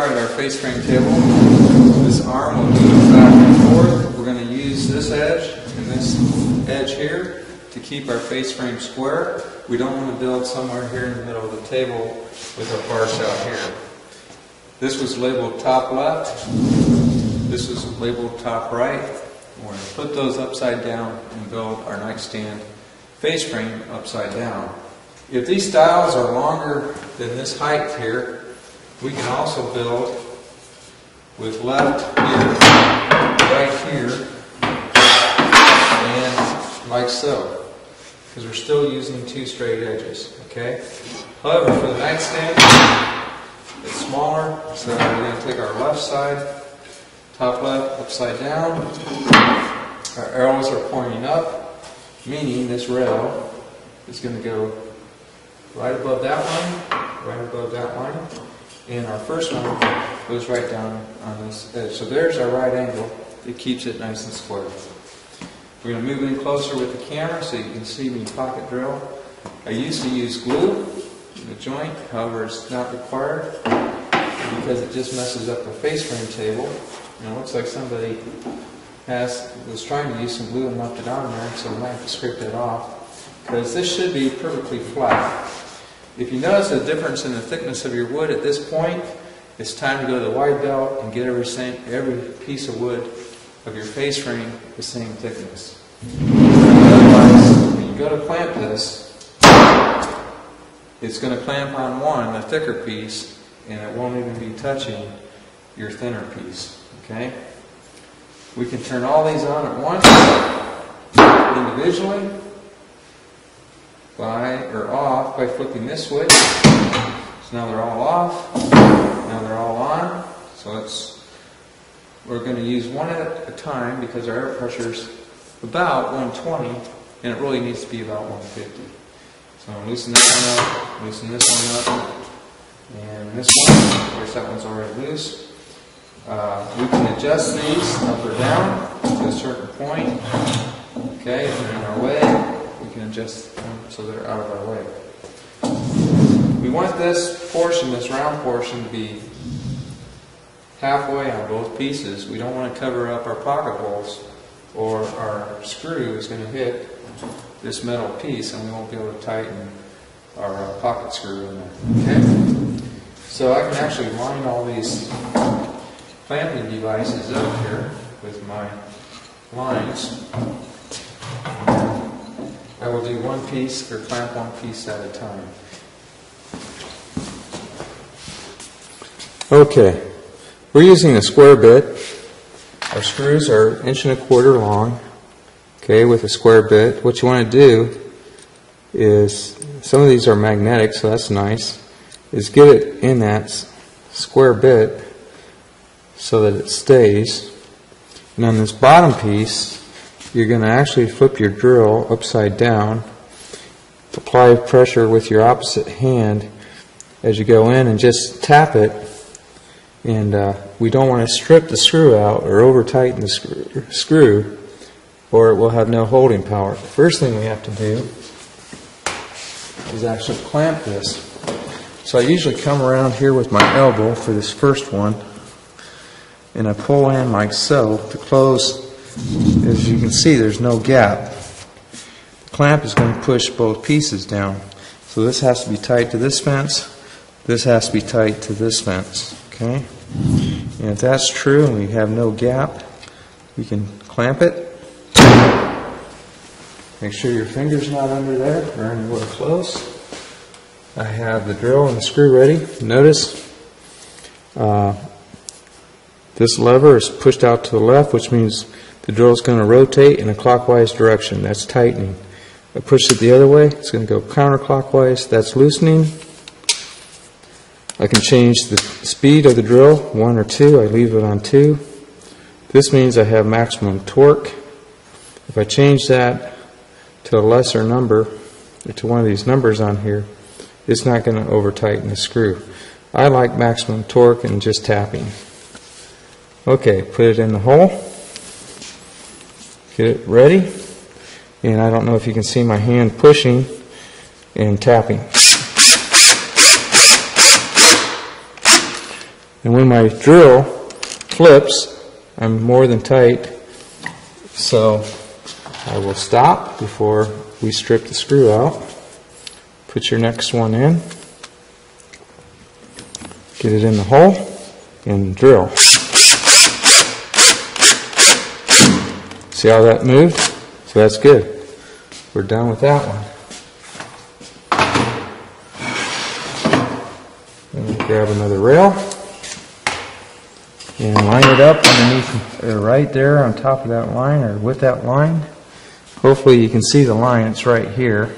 started our face frame table. This arm will move back and forth. We're going to use this edge and this edge here to keep our face frame square. We don't want to build somewhere here in the middle of the table with our parts out here. This was labeled top left. This was labeled top right. We're going to put those upside down and build our nightstand face frame upside down. If these styles are longer than this height here, we can also build with left here, right here, and like so, because we're still using two straight edges, okay? However, for the nightstand, it's smaller, so we're going to take our left side, top left, upside down. Our arrows are pointing up, meaning this rail is going to go right above that line, right above that line, and our first one goes right down on this edge. So there's our right angle. It keeps it nice and square. We're going to move in closer with the camera so you can see me pocket drill. I used to use glue in the joint, however it's not required because it just messes up the face frame table. And it looks like somebody was trying to use some glue and left it on there, so we might have to scrape that off because this should be perfectly flat. If you notice a difference in the thickness of your wood at this point, it's time to go to the wide belt and get every piece of wood of your face frame the same thickness. Otherwise, when you go to clamp this, it's going to clamp on one, the thicker piece, and it won't even be touching your thinner piece. Okay? We can turn all these on at once, individually, or off by flipping this switch. So now they're all off, now they're all on. So we're going to use one at a time because our air pressure is about 120 and it really needs to be about 150. So I'm loosen this one up, loosen this one up, and this one, of course that one's already loose. We can adjust these up or down to a certain point. Okay, if they're in our way, we can adjust them so they're out of our way. We want this portion, this round portion, to be halfway on both pieces. We don't want to cover up our pocket holes or our screw is going to hit this metal piece and we won't be able to tighten our pocket screw in there. Okay? So I can actually line all these clamping devices up here with my lines. I will do one piece or clamp one piece at a time. Okay, we're using a square bit. Our screws are 1.25 inches long. Okay, with a square bit. What you want to do is, some of these are magnetic, so that's nice, is get it in that square bit so that it stays. And on this bottom piece, you're going to actually flip your drill upside down, apply pressure with your opposite hand as you go in and just tap it. And we don't want to strip the screw out or over tighten the screw or it will have no holding power. The first thing we have to do is actually clamp this. So I usually come around here with my elbow for this first one and I pull in like so to close. As you can see, there's no gap. The clamp is going to push both pieces down. So this has to be tight to this fence. This has to be tight to this fence. Okay? And if that's true and we have no gap, we can clamp it. Make sure your finger's not under there or anywhere close. I have the drill and the screw ready. Notice this lever is pushed out to the left, which means the drill is going to rotate in a clockwise direction. That's tightening. I push it the other way, it's going to go counterclockwise. That's loosening. I can change the speed of the drill, 1 or 2. I leave it on 2. This means I have maximum torque. If I change that to a lesser number, or to one of these numbers on here, it's not going to over tighten the screw. I like maximum torque and just tapping. Okay, put it in the hole. Get it ready. And I don't know if you can see my hand pushing and tapping. And when my drill flips, I'm more than tight, so I will stop before we strip the screw out. Put your next one in, get it in the hole, and drill. See how that moved? So that's good. We're done with that one. Then we'll grab another rail and line it up underneath, right there on top of that line, or with that line. Hopefully you can see the line. It's right here.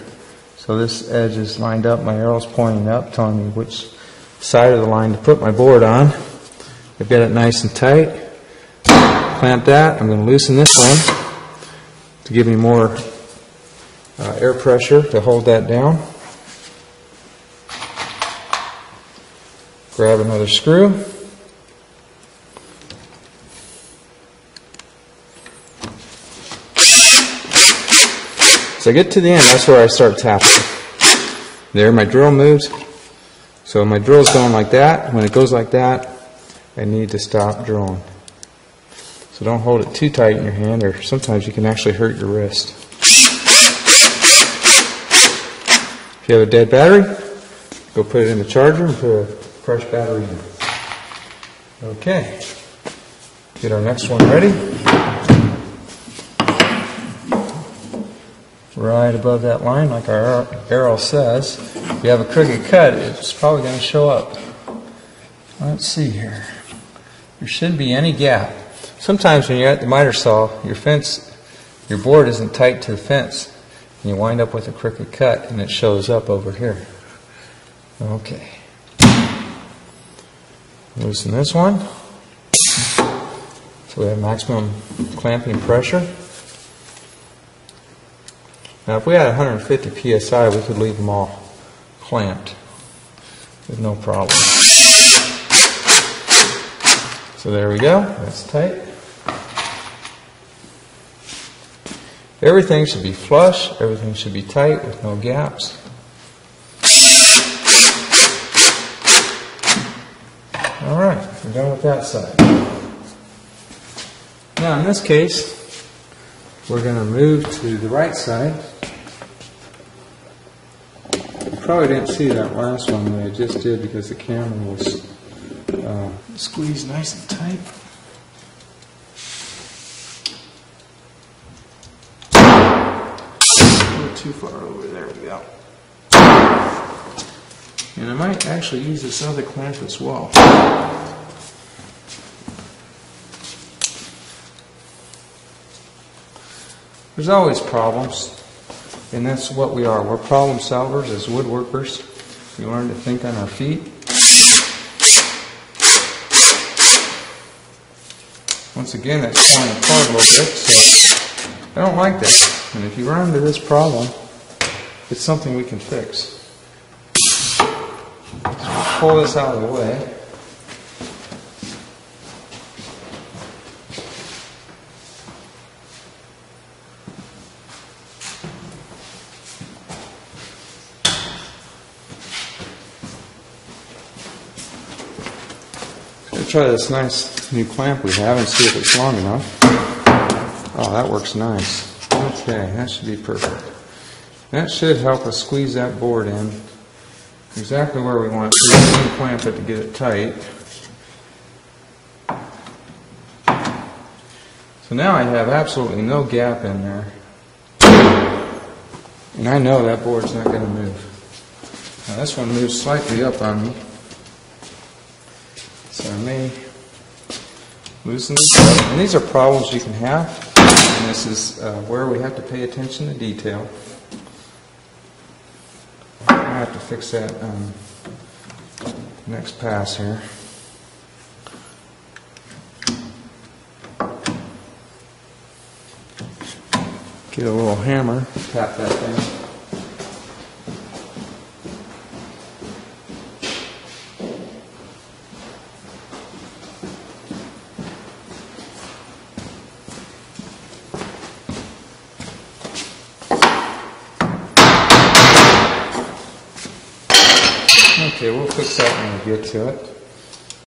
So this edge is lined up. My arrow's pointing up, telling me which side of the line to put my board on. I've got it nice and tight. Clamp that. I'm going to loosen this one to give me more air pressure to hold that down. Grab another screw. As I get to the end, that's where I start tapping. There, my drill moves. So my drill is going like that. When it goes like that, I need to stop drilling. So don't hold it too tight in your hand, or sometimes you can actually hurt your wrist. If you have a dead battery, go put it in the charger and put a fresh battery in. Okay. Get our next one ready. Right above that line, like our arrow says. If you have a crooked cut, it's probably going to show up. Let's see here. There shouldn't be any gap. Sometimes when you're at the miter saw, your board isn't tight to the fence, and you wind up with a crooked cut, and it shows up over here. Okay. Loosen this one. So we have maximum clamping pressure. Now if we had 150 psi, we could leave them all clamped with no problem. So there we go. That's tight. Everything should be flush. Everything should be tight with no gaps. Alright, we're done with that side. Now in this case, we're going to move to the right side. You probably didn't see that last one that I just did because the camera was squeezed nice and tight. A little too far over. There we go. And I might actually use this other clamp as well. There's always problems, and that's what we are. We're problem solvers as woodworkers. We learn to think on our feet. Once again, that's falling apart a little bit, so I don't like that. And if you run into this problem, it's something we can fix. So we'll pull this out of the way. Try this nice new clamp we have and see if it's long enough. Oh, that works nice. Okay, that should be perfect. That should help us squeeze that board in exactly where we want it. So we can clamp it to get it tight. So now I have absolutely no gap in there. And I know that board's not going to move. Now this one moves slightly up on me. So I may loosen this up. And these are problems you can have. And this is where we have to pay attention to detail. I have to fix that next pass here. Get a little hammer, tap that thing. Okay, we'll fix that when we get to it.